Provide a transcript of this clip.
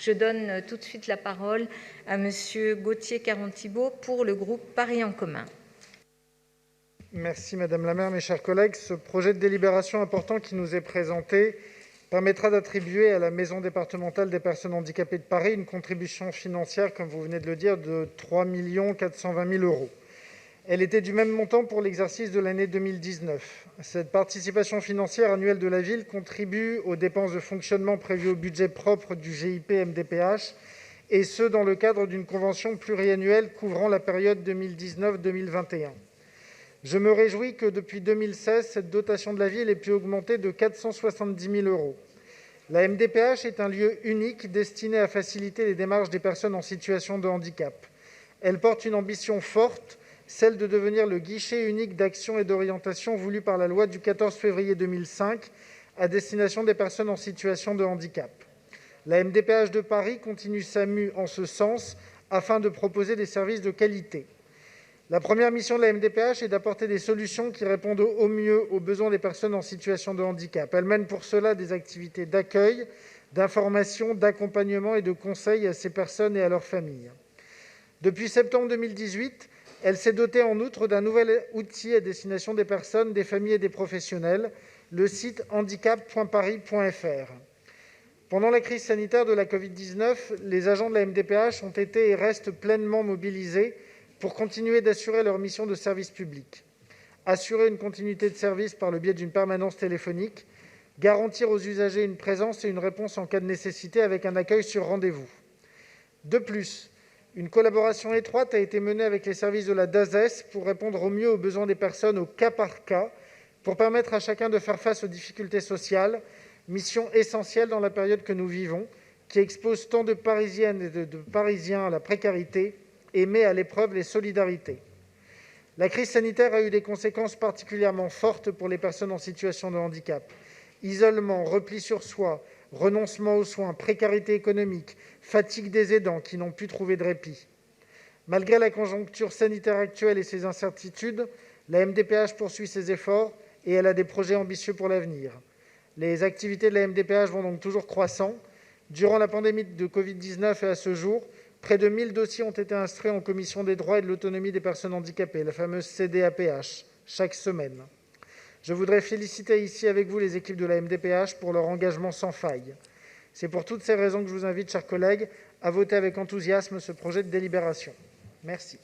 Je donne tout de suite la parole à Monsieur Gauthier-Caron-Thibault pour le groupe Paris en commun. Merci Madame la maire, mes chers collègues. Ce projet de délibération important qui nous est présenté permettra d'attribuer à la Maison départementale des personnes handicapées de Paris une contribution financière, comme vous venez de le dire, de 3 420 000 €. Elle était du même montant pour l'exercice de l'année 2019. Cette participation financière annuelle de la ville contribue aux dépenses de fonctionnement prévues au budget propre du GIP MDPH, et ce dans le cadre d'une convention pluriannuelle couvrant la période 2019-2021. Je me réjouis que depuis 2016, cette dotation de la ville ait pu augmenter de 470 000 €. La MDPH est un lieu unique destiné à faciliter les démarches des personnes en situation de handicap. Elle porte une ambition forte, celle de devenir le guichet unique d'action et d'orientation voulu par la loi du 14 février 2005 à destination des personnes en situation de handicap. La MDPH de Paris continue sa mue en ce sens afin de proposer des services de qualité. La première mission de la MDPH est d'apporter des solutions qui répondent au mieux aux besoins des personnes en situation de handicap. Elle mène pour cela des activités d'accueil, d'information, d'accompagnement et de conseil à ces personnes et à leurs familles. Depuis septembre 2018, elle s'est dotée en outre d'un nouvel outil à destination des personnes, des familles et des professionnels, le site handicap.paris.fr. Pendant la crise sanitaire de la Covid-19, les agents de la MDPH ont été et restent pleinement mobilisés pour continuer d'assurer leur mission de service public. Assurer une continuité de service par le biais d'une permanence téléphonique, garantir aux usagers une présence et une réponse en cas de nécessité avec un accueil sur rendez-vous. De plus, une collaboration étroite a été menée avec les services de la DASES pour répondre au mieux aux besoins des personnes au cas par cas, pour permettre à chacun de faire face aux difficultés sociales, mission essentielle dans la période que nous vivons, qui expose tant de Parisiennes et de Parisiens à la précarité et met à l'épreuve les solidarités. La crise sanitaire a eu des conséquences particulièrement fortes pour les personnes en situation de handicap. Isolement, repli sur soi, renoncement aux soins, précarité économique, fatigue des aidants qui n'ont pu trouver de répit. Malgré la conjoncture sanitaire actuelle et ses incertitudes, la MDPH poursuit ses efforts et elle a des projets ambitieux pour l'avenir. Les activités de la MDPH vont donc toujours croissant. Durant la pandémie de Covid-19 et à ce jour, près de 1000 dossiers ont été instruits en commission des droits et de l'autonomie des personnes handicapées, la fameuse CDAPH, chaque semaine. Je voudrais féliciter ici avec vous les équipes de la MDPH pour leur engagement sans faille. C'est pour toutes ces raisons que je vous invite, chers collègues, à voter avec enthousiasme ce projet de délibération. Merci.